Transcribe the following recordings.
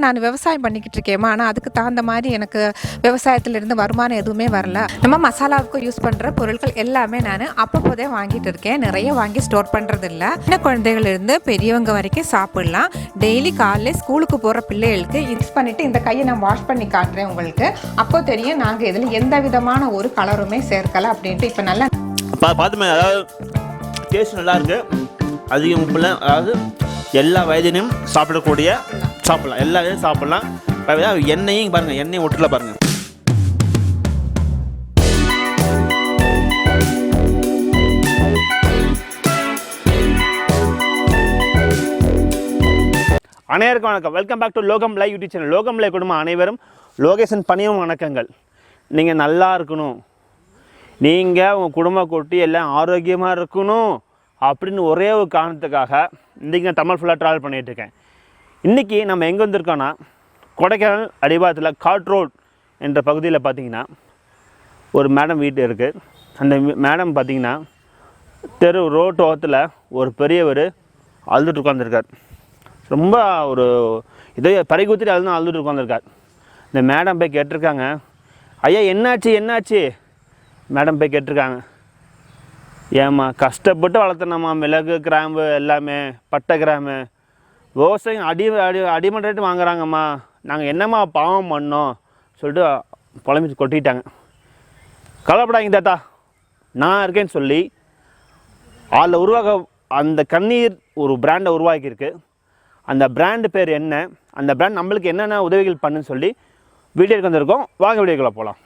நான் விவசாயம் பண்ணிக்கிட்டு இருக்கேன். ஆனால் அதுக்கு தகுந்த மாதிரி எனக்கு விவசாயத்திலிருந்து வருமானம் எதுவுமே வரல. நம்ம மசாலாவுக்கு யூஸ் பண்ணுற பொருட்கள் எல்லாமே நான் அப்பப்போதே வாங்கிட்டு இருக்கேன். நிறைய வாங்கி ஸ்டோர் பண்ணுறது இல்லை. சின்ன குழந்தைகளிலிருந்து பெரியவங்க வரைக்கும் சாப்பிடலாம். டெய்லி காலையில் ஸ்கூலுக்கு போகிற பிள்ளைகளுக்கு யூஸ் பண்ணிவிட்டு இந்த கையை நான் வாஷ் பண்ணி காட்டுறேன் உங்களுக்கு. அப்போ தெரியும் நாங்கள் இதில் எந்த விதமான ஒரு கலருமே சேர்க்கலை அப்படின்ட்டு. இப்போ நல்லா பார்த்துமே, அதாவது டேஸ்ட் நல்லா இருக்குது. அதிகம் உப்புல, அதாவது எல்லா வயதினையும் சாப்பிடலாம், எல்லா வயதையும் சாப்பிடலாம். எண்ணெயும் பாருங்கள், எண்ணெயும் ஒட்டுல பாருங்கள். அனைவருக்கும் வணக்கம். வெல்கம் பேக் டு லோகம் லைவ் யூடியூப் சேனல். லோகம் லைவ் குடும்பம் அனைவரும் லோகேஷன் பணியும் வணக்கங்கள். நீங்கள் நல்லா இருக்கணும், நீங்கள் உங்கள் குடும்ப கூட்டி எல்லாம் ஆரோக்கியமாக இருக்கணும் அப்படின்னு ஒரே ஒரு காரணத்துக்காக இன்றைக்கி நான் தமிழ் ஃபுல்லாக ட்ராவல் பண்ணிகிட்ருக்கேன். இன்றைக்கி நம்ம எங்கே வந்திருக்கோன்னா, கொடைக்கானல் அடிவாரத்தில் காட் ரோட் என்ற பகுதியில் பார்த்திங்கன்னா ஒரு மேடம் வீட்டு இருக்குது. அந்த மேடம் பார்த்திங்கன்னா ரோட்டு ஓரத்தில் ஒரு பெரியவர் அழுதுட்டு உட்காந்துருக்கார். ரொம்ப ஒரு இதே பறிகுத்திட்டு அழுதுட்டு உட்காந்துருக்கார். இந்த மேடம் போய் கேட்டிருக்காங்க, ஐயா என்னாச்சு? மேடம் போய் கேட்டிருக்காங்க, ஏம்மா கஷ்டப்பட்டு வளர்த்தனம்மா, மிளகு கிராம்பு எல்லாமே, பட்டை கிராம்பு, விவசாயம் அடிமட்ட ரேட்டு வாங்குறாங்கம்மா, நாங்கள் என்னம்மா பாவம் பண்ணோம் சொல்லிட்டு புலம்பி கொட்டிட்டாங்க. கவலைப்படாதீங்க தாத்தா, நான் இருக்கேன்னு சொல்லி அதில் அந்த கண்ணீர் ஒரு பிராண்டை உருவாக்கியிருக்கு. அந்த பிராண்டு பேர் என்ன, அந்த பிராண்ட் நம்மளுக்கு என்னென்ன உதவிகள் பண்ணுன்னு சொல்லி வீடியோக்கு வந்திருக்கோம். வாங்க வீடியோக்குள்ளே போகலாம்.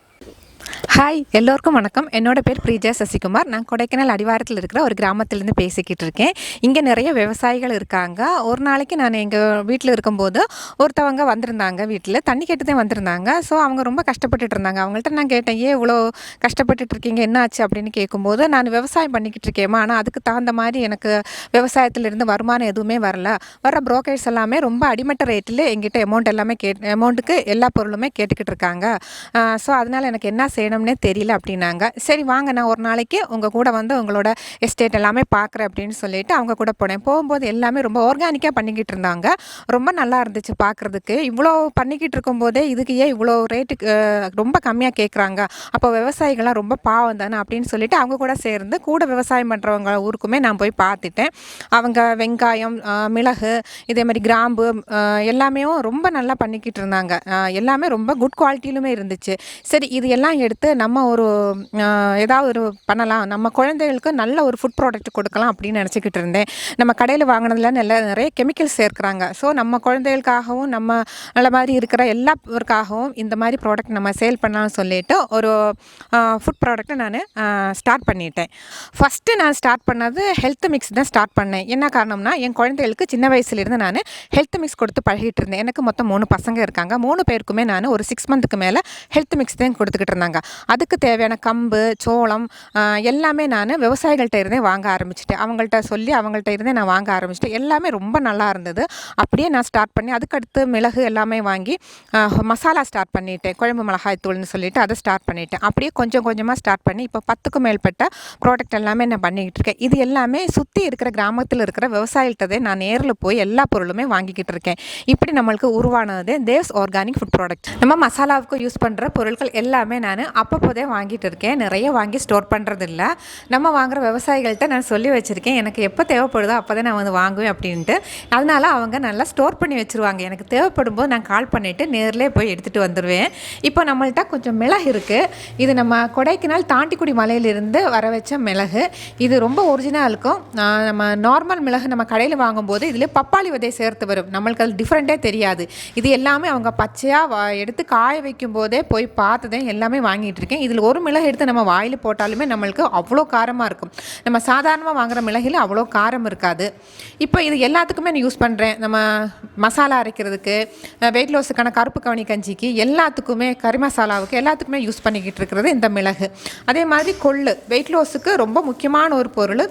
ஹாய், எல்லோருக்கும் வணக்கம். என்னோட பேர் பிரிஜா சசிகுமார். நான் கொடைக்கானல் அடிவாரத்தில் இருக்கிற ஒரு கிராமத்திலேருந்து பேசிக்கிட்டு இருக்கேன். இங்கே நிறைய விவசாயிகள் இருக்காங்க. ஒரு நாளைக்கு நான் எங்கள் வீட்டில் இருக்கும்போது ஒருத்தவங்க வந்திருந்தாங்க, வீட்டில் தண்ணி கேட்டு தான் வந்திருந்தாங்க. ஸோ அவங்க ரொம்ப கஷ்டப்பட்டுட்டு இருந்தாங்க. அவங்கள்ட்ட நான் கேட்டேன், ஏன் இவ்வளோ கஷ்டப்பட்டுட்டு இருக்கீங்க, என்ன ஆச்சு அப்படின்னு கேட்கும்போது, நான் விவசாயம் பண்ணிக்கிட்டு இருக்கேம்மா, ஆனால் அதுக்கு தகுந்த மாதிரி எனக்கு விவசாயத்திலிருந்து வருமானம் எதுவுமே வரல. வர புரோக்கர்ஸ் எல்லாமே ரொம்ப அடிமட்ட ரேட்டில் எங்கிட்ட அமௌண்ட்டுக்கு எல்லா பொருளுமே கேட்டுக்கிட்டு இருக்காங்க. ஸோ அதனால் எனக்கு என்ன செய்யணும்னே தெரியல அப்படின்னாங்க. சரி வாங்க, நான் ஒரு நாளைக்கு உங்கள் கூட வந்து உங்களோட எஸ்டேட் எல்லாமே பார்க்குறேன் அப்படின்னு சொல்லிட்டு அவங்க கூட போனேன். போகும்போது எல்லாமே ரொம்ப ஆர்கானிக்காக பண்ணிக்கிட்டு இருந்தாங்க. ரொம்ப நல்லா இருந்துச்சு பார்க்குறதுக்கு. இவ்வளோ பண்ணிக்கிட்டு இருக்கும்போதே இதுக்கு ஏன் இவ்வளோ ரேட்டுக்கு ரொம்ப கம்மியாக கேட்குறாங்க, அப்போ விவசாயிகள்லாம் ரொம்ப பாவம் தானே அப்படின்னு சொல்லிட்டு அவங்க கூட சேர்ந்து கூட விவசாயம் பண்ணுறவங்க ஊருக்குமே நான் போய் பார்த்துட்டேன். அவங்க வெங்காயம், மிளகு, இதே மாதிரி கிராம்பு எல்லாமே ரொம்ப நல்லா பண்ணிக்கிட்டு இருந்தாங்க. எல்லாமே ரொம்ப குட் குவாலிட்டியிலுமே இருந்துச்சு. சரி இது எல்லாம் எடுத்து நம்ம ஏதாவது ஒரு பண்ணலாம், நம்ம குழந்தைகளுக்கு நல்ல ஒரு ஃபுட் ப்ராடக்ட் கொடுக்கலாம் அப்படின்னு நினச்சிக்கிட்டு இருந்தேன். நம்ம கடையில் வாங்கினதுல நிறைய கெமிக்கல்ஸ் சேர்க்குறாங்க. ஸோ நம்ம குழந்தைகளுக்காகவும் நம்ம நல்ல மாதிரி இருக்கிற எல்லாருக்காகவும் இந்த மாதிரி ப்ராடக்ட் நம்ம சேல் பண்ணலாம்னு சொல்லிட்டு ஒரு ஃபுட் ப்ராடக்ட்டை நான் ஸ்டார்ட் பண்ணிட்டேன். ஃபஸ்ட்டு நான் ஸ்டார்ட் பண்ணது ஹெல்த் மிக்ஸ் தான் ஸ்டார்ட் பண்ணேன். என்ன காரணம்னா, என் குழந்தைகளுக்கு சின்ன வயசுலேருந்து நான் ஹெல்த் மிக்ஸ் கொடுத்து பழகிட்டு இருந்தேன். எனக்கு மொத்தம் 3 பசங்க இருக்காங்க. 3 பேருக்குமே நான் ஒரு 6 மந்த்துக்கு மேலே ஹெல்த் மிக்ஸ் தான் கொடுத்துக்கிட்டு இருந்தாங்க. அதுக்கு தேவையான கம்பு, சோளம் எல்லாமே நான் விவசாயிகள்கிட்ட இருந்தே வாங்க ஆரம்பிச்சிட்டேன். அவங்கள்ட்ட இருந்தே நான் வாங்க ஆரம்பிச்சிட்டேன். எல்லாமே ரொம்ப நல்லா இருந்தது. அப்படியே நான் ஸ்டார்ட் பண்ணி அதுக்கடுத்து மிளகு எல்லாமே வாங்கி மசாலா ஸ்டார்ட் பண்ணிட்டேன். குழம்பு மிளகாய் தூள்னு சொல்லிட்டு அதை ஸ்டார்ட் பண்ணிட்டேன். அப்படியே கொஞ்சம் கொஞ்சமாக ஸ்டார்ட் பண்ணி இப்போ 10க்கும் மேற்பட்ட ப்ராடக்ட் எல்லாமே நான் பண்ணிக்கிட்டு இருக்கேன். இது எல்லாமே சுற்றி இருக்கிற கிராமத்தில் இருக்கிற விவசாயிகிட்டதே நான் நேரில் போய் எல்லா பொருளுமே வாங்கிக்கிட்டு இருக்கேன். இப்படி நம்மளுக்கு உருவானது தேவ்ஸ் ஆர்கானிக் ஃபுட் ப்ராடக்ட். நம்ம மசாலாவுக்கு யூஸ் பண்ணுற பொருட்கள் எல்லாமே நான் அப்பப்போதே வாங்கிட்டு இருக்கேன். நிறைய வாங்கி ஸ்டோர் பண்ணுறதில்ல. நம்ம வாங்குகிற விவசாயிகள்கிட்ட நான் சொல்லி வச்சுருக்கேன், எனக்கு எப்போ தேவைப்படுதோ அப்போ தான் நான் வந்து வாங்குவேன் அப்படின்ட்டு. அதனால் அவங்க நல்லா ஸ்டோர் பண்ணி வச்சுருவாங்க. எனக்கு தேவைப்படும் போது நான் கால் பண்ணிவிட்டு நேரிலே போய் எடுத்துகிட்டு வந்துடுவேன். இப்போ நம்மள்ட்ட கொஞ்சம் மிளகு இருக்குது. இது நம்ம கொடைக்கானல் தாண்டிக்குடி மலையிலிருந்து வர வச்ச மிளகு. இது ரொம்ப ஒரிஜினலாக இருக்கும். நம்ம நார்மல் மிளகு நம்ம கடையில் வாங்கும்போது இதில் பப்பாளி விதை சேர்த்து வரும். நம்மளுக்கு அது டிஃப்ரெண்ட்டே தெரியாது. இது எல்லாமே அவங்க பச்சையாக எடுத்து காய வைக்கும் போதே போய் பார்த்துதான் எல்லாமே வாங்கிட்டு இருக்கேன். இதில் ஒரு மிளகு எடுத்து நம்ம வாயில் போட்டாலுமே நம்மளுக்கு அவ்வளோ காரமாக இருக்கும். நம்ம சாதாரணமாக வாங்குகிற மிளகில் அவ்வளோ காரம் இருக்காது. இப்போ இது எல்லாத்துக்குமே நான் யூஸ் பண்ணுறேன். நம்ம மசாலா அரைக்கிறதுக்கு, வெயிட் லாஸுக்கான கருப்பு கவனி கஞ்சிக்கு, எல்லாத்துக்குமே கறி மசாலாவுக்கு எல்லாத்துக்குமே யூஸ் பண்ணிக்கிட்டு இருக்கிறது இந்த மிளகு. அதே மாதிரி கொள்ளு, வெயிட் லாஸுக்கு ரொம்ப முக்கியமான ஒரு பொருள்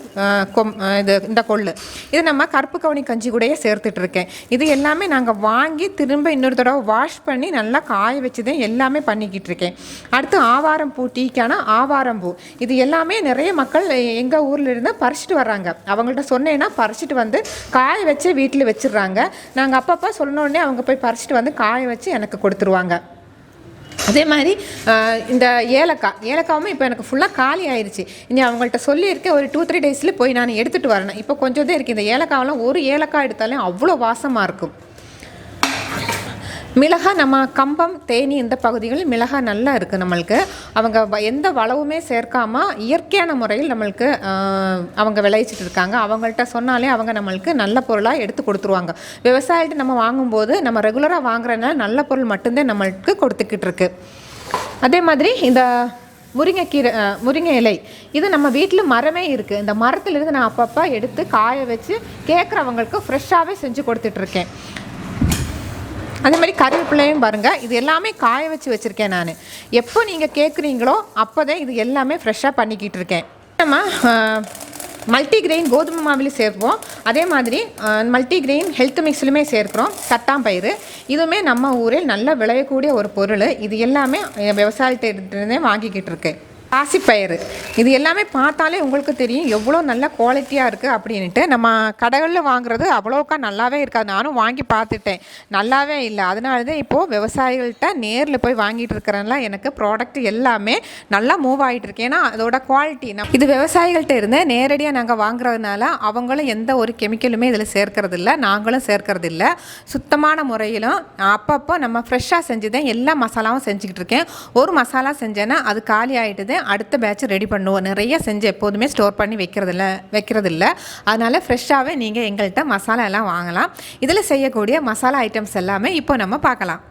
இந்த கொள்ளு. இது நம்ம கருப்பு கவனி கஞ்சி கூடயே சேர்த்துட்ருக்கேன். இது எல்லாமே நாங்கள் வாங்கி திரும்ப இன்னொரு தடவை வாஷ் பண்ணி நல்லா காய வச்சு தான் எல்லாமே பண்ணிக்கிட்டு இருக்கேன். அடுத்து ஆவாரம் பூ டீக்கான ஆவாரம் பூ. இது எல்லாமே நிறைய மக்கள் எங்கள் ஊரில் இருந்து பறிச்சுட்டு வர்றாங்க. அவங்கள்ட்ட சொன்னேன்னா பறிச்சுட்டு வந்து காய வச்சு வீட்டில் வச்சிடுறாங்க. நாங்கள் அப்பப்போ சொன்னோடனே அவங்க போய் பறிச்சுட்டு வந்து காய வச்சு எனக்கு கொடுத்துருவாங்க. அதே மாதிரி இந்த ஏலக்காவும் இப்போ எனக்கு ஃபுல்லாக காலி ஆயிடுச்சு. இனி அவங்கள்ட்ட சொல்லியிருக்கேன் ஒரு 2-3 டேஸில் போய் நான் எடுத்துகிட்டு வரேன். இப்போ கொஞ்சம் தான் இருக்குது. இந்த ஏலக்காவெல்லாம் ஒரு ஏலக்காய் எடுத்தாலும் அவ்வளோ வாசமாக இருக்கும். மிளகாய் நம்ம கம்பம் தேனி இந்த பகுதிகளில் மிளகாய் நல்லா இருக்குது. நம்மளுக்கு அவங்க எந்த வளவுமே சேர்க்காமல் இயற்கையான முறையில் நம்மளுக்கு அவங்க விளைவிச்சிட்டு இருக்காங்க. அவங்கள்ட்ட சொன்னாலே அவங்க நம்மளுக்கு நல்ல பொருளாக எடுத்து கொடுத்துருவாங்க. விவசாயிகிட்ட நம்ம வாங்கும்போது நம்ம ரெகுலராக வாங்குறதுனால நல்ல பொருள் மட்டும்தான் நம்மளுக்கு கொடுத்துக்கிட்டு இருக்கு. அதே மாதிரி இந்த முருங்கை இலை இது நம்ம வீட்டில் மரமே இருக்குது. இந்த மரத்துலேருந்து நான் அப்பப்போ எடுத்து காய வச்சு கேட்குறவங்களுக்கு ஃப்ரெஷ்ஷாகவே செஞ்சு கொடுத்துட்ருக்கேன். அதே மாதிரி கருவேப்பிலையும் பாருங்கள், இது எல்லாமே காய வச்சு வச்சுருக்கேன் நான். எப்போ நீங்கள் கேட்குறீங்களோ அப்போ தான் இது எல்லாமே ஃப்ரெஷ்ஷாக பண்ணிக்கிட்டு இருக்கேன். நம்ம மல்டிகிரெயின் கோதுமை மாவிலையும் சேர்ப்போம். அதே மாதிரி மல்டிகிரெயின் ஹெல்த் மிக்ஸ்லையுமே சேர்க்குறோம். தட்டாம்பயிறு இதுவுமே நம்ம ஊரில் நல்லா விளையக்கூடிய ஒரு பொருள். இது எல்லாமே விவசாயிகிட்டே வாங்கிக்கிட்டு இருக்கேன். பாசிப்பயிறு இது எல்லாமே பார்த்தாலே உங்களுக்கு தெரியும் எவ்வளோ நல்ல குவாலிட்டியாக இருக்குது அப்படின்ட்டு. நம்ம கடைகளில் வாங்குறது அவ்வளோக்கா நல்லாவே இருக்காது. நானும் வாங்கி பார்த்துட்டேன், நல்லாவே இல்லை. அதனால தான் இப்போது விவசாயிகள்கிட்ட நேரில் போய் வாங்கிட்டு இருக்கிறனால எனக்கு ப்ராடக்ட் எல்லாமே நல்லா மூவ் ஆகிட்டு இருக்கு. ஏன்னா அதோட குவாலிட்டி இது விவசாயிகள்கிட்ட இருந்து நேரடியாக நாங்கள் வாங்குறதுனால அவங்களும் எந்த ஒரு கெமிக்கலுமே இதில் சேர்க்கறது இல்லை, நாங்களும் சேர்க்கறது இல்லை. சுத்தமான முறையிலும் அப்பப்போ நம்ம ஃப்ரெஷ்ஷாக செஞ்சு தான் எல்லா மசாலாவும் செஞ்சுக்கிட்டு இருக்கேன். ஒரு மசாலா செஞ்சேன்னா அது காலி ஆகிட்டுது, அடுத்த பேட்ச் ரெடி பண்ணுவோம். நிறைய செஞ்சு எப்போதுமே ஸ்டோர் பண்ணி வைக்கிறதில்ல. அதனால் ஃப்ரெஷ்ஷாகவே நீங்கள் எங்கள்கிட்ட மசாலா எல்லாம் வாங்கலாம். இதில் செய்யக்கூடிய மசாலா ஐட்டம்ஸ் எல்லாமே இப்போ நம்ம பார்க்கலாம்.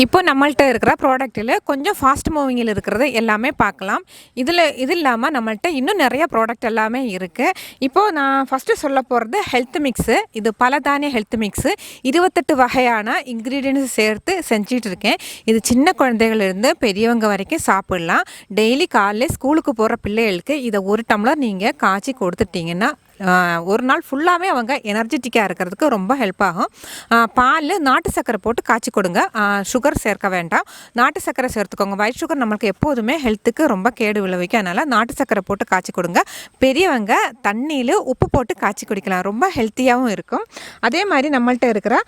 இப்போ நம்மள்கிட்ட இருக்கிற ப்ராடக்ட்டில் கொஞ்சம் ஃபாஸ்ட் மூவிங்கில் இருக்கிறது எல்லாமே பார்க்கலாம். இது இல்லாமல் நம்மள்கிட்ட இன்னும் நிறைய ப்ராடக்ட் எல்லாமே இருக்குது. இப்போது நான் ஃபஸ்ட்டு சொல்ல போகிறது ஹெல்த் மிக்ஸு. இது பலதானிய ஹெல்த் மிக்ஸு. 28 வகையான இன்க்ரீடியன்ஸ் சேர்த்து செஞ்சிட்டு இருக்கேன். இது சின்ன குழந்தைகளிலிருந்து பெரியவங்க வரைக்கும் சாப்பிட்லாம். டெய்லி காலையில் ஸ்கூலுக்கு போகிற பிள்ளைகளுக்கு இதை 1 டம்ளர் நீங்கள் காய்ச்சி கொடுத்துட்டிங்கன்னா ஒரு நாள் ஃபுல்லாகவே அவங்க எனர்ஜெட்டிக்காக இருக்கிறதுக்கு ரொம்ப ஹெல்ப் ஆகும். பால் நாட்டு சர்க்கரை போட்டு காய்ச்சி கொடுங்க. சுகர் சேர்க்க வேண்டாம், நாட்டு சர்க்கரை சேர்த்துக்கோங்க. ஒயிட் சுகர் நம்மளுக்கு எப்போதுமே ஹெல்த்துக்கு ரொம்ப கேடு விளைவிக்கும். அதனால் நாட்டு சர்க்கரை போட்டு காய்ச்சி கொடுங்க. பெரியவங்க தண்ணியில் உப்பு போட்டு காய்ச்சி குடிக்கலாம், ரொம்ப ஹெல்த்தியாகவும் இருக்கும். அதே மாதிரி நம்மள்கிட்ட இருக்கிற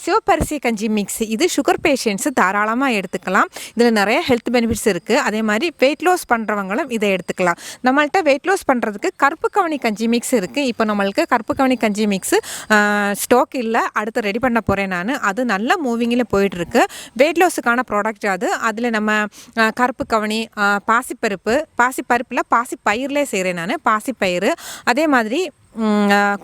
சிவப்பரிசி கஞ்சி மிக்ஸ், இது சுகர் பேஷண்ட்ஸு தாராளமாக எடுத்துக்கலாம். இதில் நிறைய ஹெல்த் பெனிஃபிட்ஸ் இருக்குது. அதே மாதிரி வெயிட் லாஸ் பண்ணுறவங்களும் இதை எடுத்துக்கலாம். நம்மள்கிட்ட வெயிட் லாஸ் பண்ணுறதுக்கு கருப்பு கவனி கஞ்சி மிக்ஸ் இருக்குது. இப்போ நம்மளுக்கு கருப்பு கவனி கஞ்சி மிக்ஸு ஸ்டாக் இல்லை, அடுத்து ரெடி பண்ண போகிறேன் நான். அது நல்ல மூவிங்கில் போயிட்டுருக்கு. வெயிட் லாஸுக்கான ப்ராடக்ட் அது. அதில் நம்ம கருப்பு கவனி, பாசிப்பருப்பில் பாசிப்பயிர்லேயே செய்கிறேன் நான். பாசிப்பயிறு அதே மாதிரி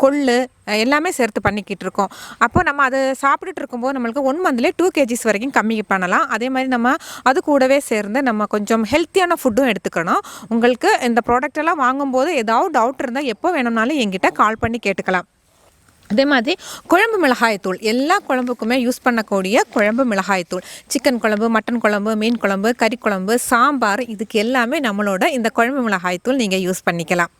கொள்ளு எல்லாமே சேர்த்து பண்ணிக்கிட்டு இருக்கோம். அப்போ நம்ம அதை சாப்பிட்டுட்டு இருக்கும்போது நம்மளுக்கு 1 மந்த்லேயே 2 kgs வரைக்கும் கம்மி பண்ணலாம். அதே மாதிரி நம்ம அது கூடவே சேர்ந்து நம்ம கொஞ்சம் ஹெல்த்தியான ஃபுட்டும் எடுத்துக்கணும். உங்களுக்கு இந்த ப்ராடக்ட் எல்லாம் வாங்கும்போது ஏதாவது டவுட் இருந்தால் எப்போ வேணும்னாலும் என்கிட்ட கால் பண்ணி கேட்டுக்கலாம். அதே மாதிரி குழம்பு மிளகாய்த்தூள், எல்லா குழம்புக்குமே யூஸ் பண்ணக்கூடிய குழம்பு மிளகாய்த்தூள். சிக்கன் குழம்பு, மட்டன் குழம்பு, மீன் குழம்பு, கறி குழம்பு, சாம்பார், இதுக்கு எல்லாமே நம்மளோட இந்த குழம்பு மிளகாய்த்தூள் நீங்கள் யூஸ் பண்ணிக்கலாம்.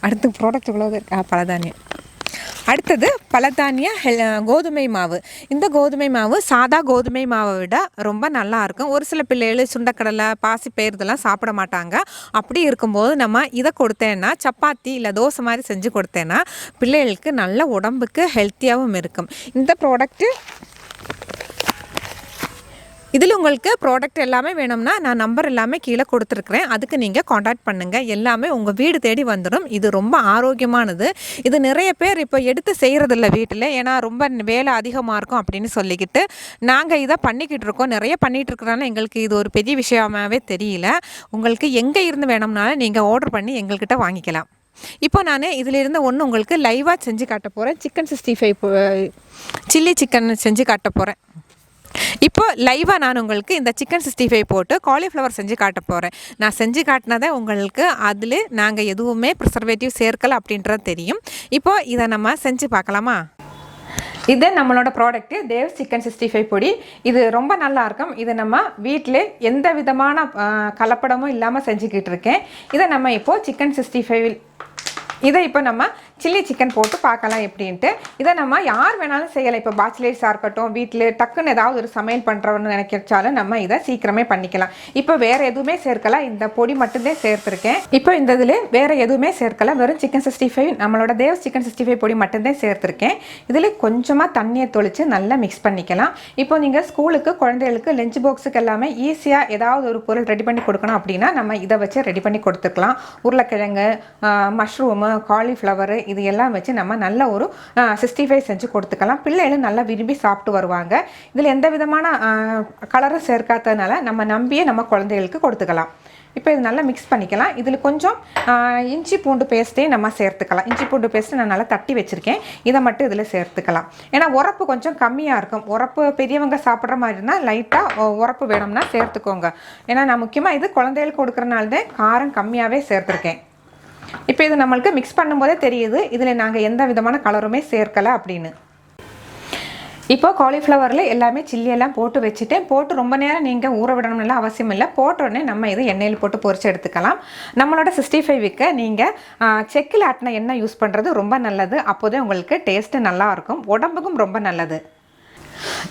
அடுத்து ப்ராடக்ட் இவ்வளோ இருக்கா? பலதானியம். அடுத்தது பலதானிய கோதுமை மாவு. இந்த கோதுமை மாவு சாதா கோதுமை மாவை விட ரொம்ப நல்லாயிருக்கும். ஒரு சில பிள்ளைகள் சுண்டக்கடலை, பாசிப்பயிறு இதெல்லாம் சாப்பிட மாட்டாங்க. அப்படி இருக்கும்போது நம்ம இதை கொடுத்தேன்னா, சப்பாத்தி இல்லை தோசை மாதிரி செஞ்சு கொடுத்தேன்னா பிள்ளைகளுக்கு நல்ல உடம்புக்கு ஹெல்த்தியாகவும் இருக்கும். இந்த ப்ராடக்ட்டு இதில் உங்களுக்கு ப்ராடக்ட் எல்லாமே வேணும்னா நான் நம்பர் எல்லாமே கீழே கொடுத்துருக்குறேன், அதுக்கு நீங்கள் காண்டாக்ட் பண்ணுங்கள். எல்லாமே உங்கள் வீடு தேடி வந்துடும். இது ரொம்ப ஆரோக்கியமானது. இது நிறைய பேர் இப்போ எடுத்து செய்கிறதில்ல வீட்டில், ஏன்னா ரொம்ப வேலை அதிகமாக இருக்கும் அப்படின்னு சொல்லிக்கிட்டு நாங்கள் இதை பண்ணிக்கிட்டு இருக்கோம். நிறைய பண்ணிகிட்டு இருக்கிறனால எங்களுக்கு இது ஒரு பெரிய விஷயமாகவே தெரியல. உங்களுக்கு எங்கே இருந்து வேணும்னாலும் நீங்கள் ஆர்டர் பண்ணி எங்கள்கிட்ட வாங்கிக்கலாம். இப்போ நான் இதிலிருந்து ஒன்று உங்களுக்கு லைவாக செஞ்சு காட்ட போகிறேன். சிக்கன் 65 சில்லி சிக்கன் செஞ்சு காட்ட போகிறேன். இப்போ லைவாக நான் உங்களுக்கு இந்த சிக்கன் 65 போட்டு காலிஃப்ளவர் செஞ்சு காட்ட போகிறேன். நான் செஞ்சு காட்டினதை உங்களுக்கு அதில் நாங்கள் எதுவுமே ப்ரிசர்வேட்டிவ் சேர்க்கலை அப்படின்றது தெரியும். இப்போ இதை நம்ம செஞ்சு பார்க்கலாமா? இது நம்மளோட ப்ராடக்ட்டு தேவ் சிக்கன் 65 பொடி. இது ரொம்ப நல்லாயிருக்கும். இதை நம்ம வீட்டில் எந்த விதமான கலப்படமும் இல்லாமல் செஞ்சுக்கிட்டு இருக்கேன். இதை நம்ம இப்போது சிக்கன் 65 இதை இப்போ நம்ம சில்லி சிக்கன் போட்டு பார்க்கலாம் எப்படின்ட்டு. இதை நம்ம யார் வேணாலும் செய்யலாம். இப்போ பேச்சுலர்ஸாக இருக்கட்டும், வீட்டில் டக்குன்னு ஏதாவது ஒரு சமையல் பண்ணுறோன்னு நினைச்சாலும் நம்ம இதை சீக்கிரமே பண்ணிக்கலாம். இப்போ வேறு எதுவுமே சேர்க்கலாம், இந்த பொடி மட்டும்தான் சேர்த்துருக்கேன். இப்போ இந்த இதில் வேறு எதுவுமே சேர்க்கலாம், வெறும் சிக்கன் 65 நம்மளோட தேவ் சிக்கன் 65 பொடி மட்டும்தான் சேர்த்துருக்கேன். இதில் கொஞ்சமாக தண்ணியை தொளித்து நல்லா மிக்ஸ் பண்ணிக்கலாம். இப்போ நீங்கள் ஸ்கூலுக்கு குழந்தைகளுக்கு லஞ்ச் பாக்ஸுக்கு எல்லாமே ஈஸியாக ஏதாவது ஒரு பொருள் ரெடி பண்ணி கொடுக்கணும் அப்படின்னா நம்ம இதை வச்சு ரெடி பண்ணி கொடுத்துக்கலாம். உருளைக்கிழங்கு, மஷ்ரூமு, காலிஃப்ளவரு இது எல்லாம் வச்சு நம்ம நல்ல ஒரு 65 செஞ்சு கொடுத்துக்கலாம். பிள்ளைகளும் நல்லா விரும்பி சாப்பிட்டு வருவாங்க. இதில் எந்த விதமான கலரும் சேர்க்காததுனால நம்ம நம்பியே நம்ம குழந்தைகளுக்கு கொடுத்துக்கலாம். இப்போ இது நல்லா மிக்ஸ் பண்ணிக்கலாம். இதில் கொஞ்சம் இஞ்சி பூண்டு பேஸ்ட்டையும் நம்ம சேர்த்துக்கலாம். இஞ்சி பூண்டு பேஸ்ட்டு நான் நல்லா தட்டி வச்சுருக்கேன், இதை மட்டும் இதில் சேர்த்துக்கலாம். ஏன்னா உரப்பு கொஞ்சம் கம்மியாக இருக்கும். உரப்பு பெரியவங்க சாப்பிட்ற மாதிரி இருந்தால் லைட்டாக உரப்பு வேணும்னா சேர்த்துக்கோங்க. ஏன்னா நான் முக்கியமாக இது குழந்தைகளுக்கு கொடுக்குறனால தான் காரம் கம்மியாகவே சேர்த்துருக்கேன். இப்போ இது நம்மளுக்கு மிக்ஸ் பண்ணும்போதே தெரியுது இதில் நாங்கள் எந்த விதமான கலருமே சேர்க்கலை அப்படின்னு. இப்போ காலிஃப்ளவரில் எல்லாமே சில்லியெல்லாம் போட்டு வச்சுட்டேன். போட்டு ரொம்ப நேரம் நீங்கள் ஊற விடணும்லாம் அவசியம் இல்லை. போட்ட உடனே நம்ம இதை எண்ணெயில் போட்டு பொரிச்சு எடுத்துக்கலாம். நம்மளோட 65க்கு நீங்கள் செக்கில் ஆட்டின எண்ணெய் யூஸ் பண்ணுறது ரொம்ப நல்லது. அப்போதே உங்களுக்கு டேஸ்ட்டு நல்லாயிருக்கும், உடம்புக்கும் ரொம்ப நல்லது.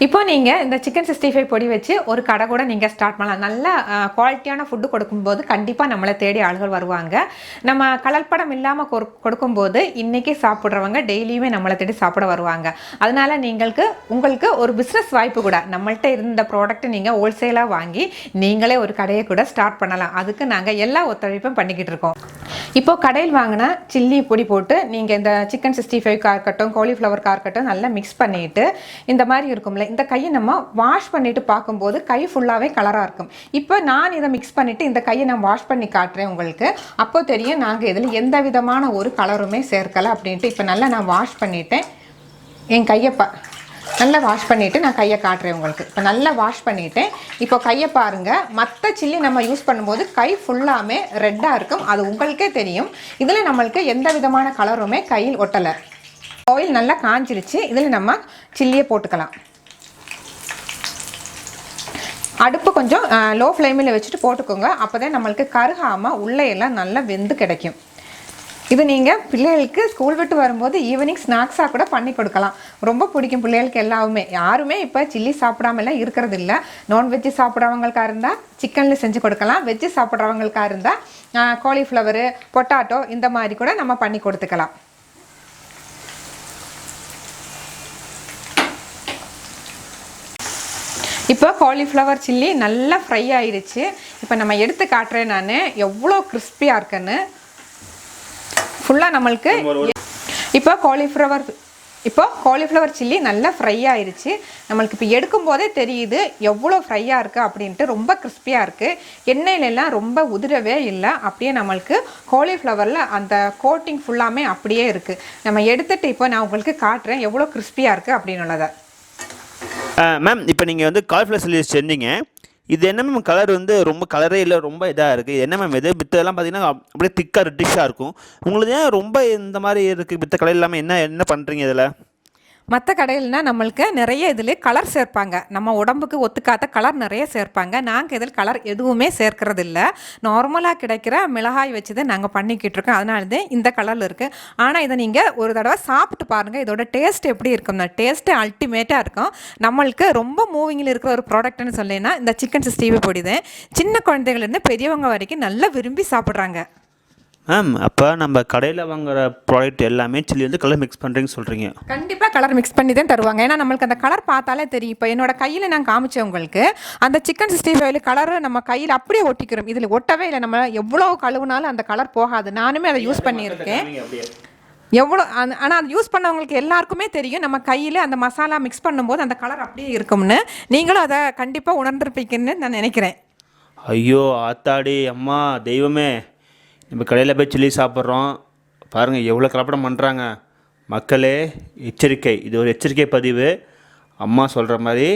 இப்போ நீங்கள் இந்த சிக்கன் 65 பொடி வச்சு ஒரு கடை கூட நீங்கள் ஸ்டார்ட் பண்ணலாம். நல்ல குவாலிட்டியான ஃபுட்டு கொடுக்கும்போது கண்டிப்பாக நம்மளை தேடி ஆளுகள் வருவாங்க. நம்ம கலப்படம் இல்லாமல் கொடுக்கும்போது இன்றைக்கி சாப்பிட்றவங்க டெய்லியுமே நம்மளை தேடி சாப்பிட வருவாங்க. அதனால் உங்களுக்கு ஒரு பிஸ்னஸ் வாய்ப்பு கூட, நம்மள்கிட்ட இருந்த ப்ராடக்ட்டை நீங்கள் ஹோல்சேலாக வாங்கி நீங்களே ஒரு கடையை கூட ஸ்டார்ட் பண்ணலாம். அதுக்கு நாங்கள் எல்லா ஒத்துழைப்பும் பண்ணிக்கிட்டு இருக்கோம். இப்போது கடையில் வாங்கின சில்லி பொடி போட்டு நீங்கள் இந்த சிக்கன் 65க்காக இருக்கட்டும், காலிஃப்ளவருக்காக இருக்கட்டும் நல்லா மிக்ஸ் பண்ணிவிட்டு இந்த மாதிரி இருக்கும்ல, இந்த கையை நம்ம வாஷ் பண்ணிவிட்டு பார்க்கும்போது கை ஃபுல்லாகவே கலராக இருக்கும். இப்போ நான் இதை மிக்ஸ் பண்ணிவிட்டு இந்த கையை நான் வாஷ் பண்ணி காட்டுறேன் உங்களுக்கு. அப்போ தெரியும் நாங்கள் இதில் எந்த விதமான ஒரு கலருமே சேர்க்கலை அப்படின்ட்டு. இப்போ நல்லா நான் வாஷ் பண்ணிவிட்டேன், என் கையை நல்லா வாஷ் பண்ணிவிட்டு நான் கையை காட்டுறேன் உங்களுக்கு. இப்போ நல்லா வாஷ் பண்ணிவிட்டேன். இப்போ கையை பாருங்கள், மற்ற சில்லி நம்ம யூஸ் பண்ணும்போது கை ஃபுல்லாமே ரெட்டாக இருக்கும், அது உங்களுக்கே தெரியும். இதில் நம்மளுக்கு எந்த விதமான கலருமே கையில் ஒட்டலை. ஆயில் நல்லா காஞ்சிருச்சு. இதில் நம்ம சில்லியை போட்டுக்கலாம். அடுப்பு கொஞ்சம் லோ ஃப்ளேமில் வச்சுட்டு போட்டுக்கோங்க, அப்போ தான் நம்மளுக்கு கருகாமல் உள்ளே எல்லாம் நல்லா வெந்து கிடைக்கும். இது நீங்கள் பிள்ளைகளுக்கு ஸ்கூல் விட்டு வரும்போது ஈவினிங் ஸ்நாக்ஸாக கூட பண்ணி கொடுக்கலாம், ரொம்ப பிடிக்கும் பிள்ளைகளுக்கு எல்லாமே. யாருமே இப்போ சில்லி சாப்பிடாமலாம் இருக்கிறது இல்லை. நான்வெஜ்ஜு சாப்பிட்றவங்களுக்காக இருந்தால் சிக்கனில் செஞ்சு கொடுக்கலாம், வெஜ்ஜு சாப்பிட்றவங்களுக்காக இருந்தால் காலிஃப்ளவரு, பொட்டாட்டோ இந்த மாதிரி கூட நம்ம பண்ணி கொடுத்துக்கலாம். இப்போ காலிஃப்ளவர் சில்லி நல்லா ஃப்ரை ஆயிடுச்சு. இப்போ நம்ம எடுத்து காட்டுறேன் நான் எவ்வளோ கிறிஸ்பியாக இருக்குன்னு. ஃபுல்லாக நம்மளுக்கு இப்போ காலிஃப்ளவர் சில்லி நல்லா ஃப்ரை ஆயிடுச்சு. நம்மளுக்கு இப்போ எடுக்கும் போதே தெரியுது எவ்வளோ ஃப்ரையாக இருக்குது அப்படின்ட்டு. ரொம்ப கிறிஸ்பியாக இருக்குது, எண்ணெயிலெல்லாம் ரொம்ப உதிரவே இல்லை. அப்படியே நம்மளுக்கு காலிஃப்ளவரில் அந்த கோட்டிங் ஃபுல்லாமே அப்படியே இருக்குது. நம்ம எடுத்துகிட்டு இப்போ நான் உங்களுக்கு காட்டுறேன் எவ்வளோ கிறிஸ்பியாக இருக்குது அப்படின்னு உள்ளதை. மேம், இப்போ நீங்கள் வந்து காலிஃப்ளவர் சில்லி செஞ்சீங்க, இது என்ன மேம் கலர் வந்து ரொம்ப கலரே இல்லை, ரொம்ப இதாக இருக்குது, என்ன மேம் இது? மித்தெல்லாம் பார்த்தீங்கன்னா அப்படியே திக்காக ரெட்டிஷாக இருக்கும், உங்களுக்கு ஏன் ரொம்ப இந்த மாதிரி இருக்குது? மித்த கலர் இல்லாமல் என்ன பண்ணுறீங்க இதில்? மற்ற கடையில்னால் நம்மளுக்கு நிறைய இதில் கலர் சேர்ப்பாங்க, நம்ம உடம்புக்கு ஒத்துக்காத கலர் நிறைய சேர்ப்பாங்க. நாங்கள் இதில் கலர் எதுவுமே சேர்க்கறது இல்லை. நார்மலாக கிடைக்கிற மிளகாய் வச்சு தான் நாங்கள் பண்ணிக்கிட்டு இருக்கோம். அதனால தான் இந்த கலரில் இருக்குது. ஆனால் இதை நீங்கள் ஒரு தடவை சாப்பிட்டு பாருங்கள், இதோட டேஸ்ட் எப்படி இருக்கும்னா டேஸ்ட்டு அல்டிமேட்டாக இருக்கும். நம்மளுக்கு ரொம்ப மூவிங்கில் இருக்கிற ஒரு ப்ராடக்ட்னு சொல்லினா இந்த சிக்கன் 65 பொடி தான். சின்ன குழந்தைகள்லேருந்து பெரியவங்க வரைக்கும் நல்லா விரும்பி சாப்பிட்றாங்க. மேம், அப்போ நம்ம கடையில் வாங்குற ப்ராடக்ட் எல்லாமே சில்லி வந்து கலர் மிக்ஸ் பண்ணுறீங்கன்னு சொல்கிறீங்க? கண்டிப்பாக கலர் மிக்ஸ் பண்ணி தான் தருவாங்க. ஏன்னா நம்மளுக்கு அந்த கலர் பார்த்தாலே தெரியும். இப்போ என்னோட கையில் நான் காமிச்சேன் உங்களுக்கு, அந்த சிக்கன் 65 கலரு நம்ம கையில் அப்படியே ஒட்டிக்கிறோம். இதில் ஒட்டவே இல்லை. நம்ம எவ்வளோ கழுவுனாலும் அந்த கலர் போகாது. நானுமே அதை யூஸ் பண்ணியிருக்கேன் எவ்வளோ. ஆனால் அது யூஸ் பண்ணவங்களுக்கு எல்லாருக்குமே தெரியும், நம்ம கையில் அந்த மசாலா மிக்ஸ் பண்ணும்போது அந்த கலர் அப்படியே இருக்கும்னு. நீங்களும் அதை கண்டிப்பாக உணர்ந்திருப்பீங்கன்னு நான் நினைக்கிறேன். ஐயோ ஆத்தாடி அம்மா தெய்வமே, நம்ம கடையில் போய் சில்லி சாப்பிட்றோம், பாருங்கள் எவ்வளோ கலப்படம் பண்ணுறாங்க. மக்களே எச்சரிக்கை, இது ஒரு எச்சரிக்கை பதிவு. அம்மா சொல்கிற மாதிரி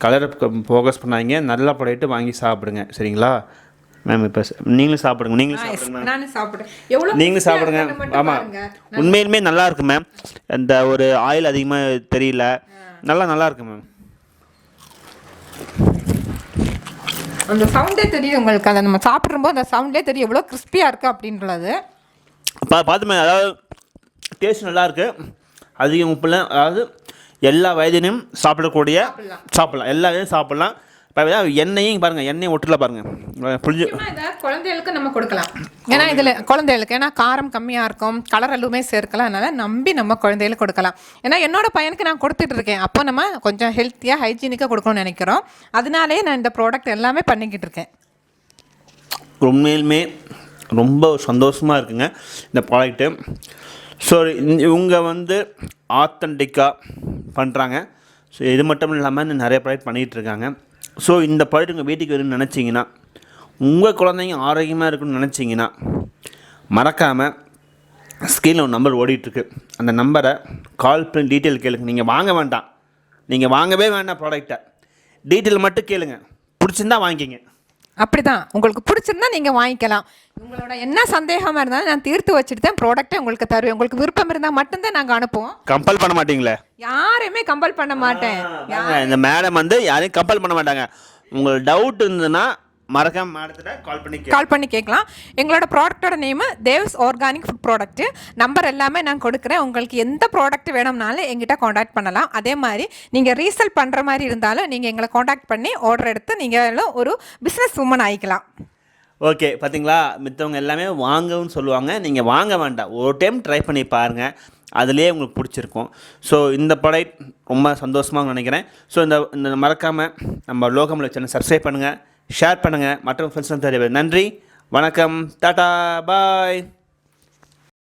கலரை ஃபோக்கஸ் பண்ணாங்க, நல்லா ப்ராடக்ட்டு வாங்கி சாப்பிடுங்க, சரிங்களா மேம்? இப்போ நீங்களும் சாப்பிடுங்க, நீங்களும் சாப்பிடுங்க. ஆமாம், உண்மையிலுமே நல்லா இருக்கு மேம். இந்த ஒரு ஆயில் அதிகமாக தெரியல, நல்லா இருக்கு மேம். அந்த சவுண்டே தெரியும் உங்களுக்கு, அதை நம்ம சாப்பிட்றம்போது அந்த சவுண்டே தெரியும் எவ்வளோ கிறிஸ்பியாக இருக்குது அப்படின்றது. பார்த்துமே, அதாவது டேஸ்ட் நல்லாயிருக்கு, அதிகம் உப்புல, அதாவது எல்லா வயதினையும் சாப்பிடலாம், எல்லா வயதையும் சாப்பிட்லாம். இப்போ எண்ணெயும் பாருங்கள், எண்ணெயும் ஒட்டுல பாருங்கள் புளிஞ்சு. இதை குழந்தைகளுக்கு நம்ம கொடுக்கலாம், ஏன்னா இதில் குழந்தைகளுக்கு ஏன்னா காரம் கம்மியாக இருக்கும், கலர் எல்லாம் சேர்க்கலாம், அதனால் நம்பி நம்ம குழந்தைகளுக்கு கொடுக்கலாம். ஏன்னா என்னோட பையனுக்கு நான் கொடுத்துட்டு இருக்கேன், அப்போ நம்ம கொஞ்சம் ஹெல்த்தியாக ஹைஜீனிக்காக கொடுக்கணும்னு நினைக்கிறோம். அதனாலேயே நான் இந்த ப்ராடக்ட் எல்லாமே பண்ணிக்கிட்டு இருக்கேன். உண்மையிலுமே ரொம்ப சந்தோஷமாக இருக்குங்க இந்த ப்ராடக்ட்டு. ஸோ இவங்க ஆத்தென்டிக்காக பண்ணுறாங்க. ஸோ இது மட்டும் இல்லாமல் நிறைய ப்ராடக்ட் பண்ணிகிட்ருக்காங்க. ஸோ இந்த ப்ராடக்ட் உங்கள் வீட்டுக்கு வேணும்னு நினச்சிங்கன்னா, உங்கள் குழந்தைங்க ஆரோக்கியமாக இருக்குன்னு நினச்சிங்கன்னா, மறக்காமல் ஸ்க்ரீனில் ஒரு நம்பர் ஓடிட்டுருக்கு, அந்த நம்பரை கால் பண்ணி டீட்டெயில் கேளுங்க. நீங்கள் வாங்க வேண்டாம், நீங்கள் வாங்கவே வேண்டாம், ப்ராடக்டை டீட்டெயில் மட்டும் கேளுங்க, பிடிச்சிருந்தா வாங்கிக்கிங்க. அப்படிதான், உங்களுக்கு பிடிச்சிருந்தா நீங்கள் வாங்கிக்கலாம். உங்களோட என்ன சந்தேகமாக இருந்தாலும் நான் தீர்த்து வச்சுட்டு தான் ப்ராடக்ட்டை உங்களுக்கு தருவேன். உங்களுக்கு விருப்பம் இருந்தால் மட்டும்தான் நாங்கள் அனுப்புவோம். கம்பல் பண்ண மாட்டீங்களே? யாரையுமே கம்பல் பண்ண மாட்டேன். இந்த மேடம் யாரையும் கம்பல் பண்ண மாட்டாங்க. உங்களுக்கு டவுட் இருந்ததுன்னா மறக்காம மேடத்திட்ட கால் பண்ணி கேட்கலாம். எங்களோட ப்ராடக்ட்டோட name Dev's organic food product. Number எல்லாமே நான் கொடுக்குறேன். உங்களுக்கு எந்த ப்ராடக்ட் வேணும்னாலும் எங்கிட்ட காண்டாக்ட் பண்ணலாம். அதே மாதிரி நீங்கள் ரீசேல் பண்ணுற மாதிரி இருந்தாலும் நீங்கள் எங்களை காண்டாக்ட் பண்ணி ஆர்டர் எடுத்து நீங்கள் ஒரு பிஸ்னஸ் உமன் ஆகிக்கலாம். ஓகே, பார்த்தீங்களா, மித்தவங்க எல்லாமே வாங்கன்னு சொல்லுவாங்க, நீங்கள் வாங்க வேண்டாம், ஒரு டைம் ட்ரை பண்ணி பாருங்கள், அதுலேயே உங்களுக்கு பிடிச்சிருக்கும். ஸோ இந்த ப்ராடக்ட் ரொம்ப சந்தோஷமாக நினைக்கிறேன். ஸோ இந்த மறக்காமல் நம்ம லோகம் லைவ் சேனல் சப்ஸ்கிரைப் பண்ணுங்கள், ஷேர் பண்ணுங்கள், மற்ற ஃப்ரெண்ட்ஸ் தெரியாது. நன்றி, வணக்கம், டாடா, பாய்.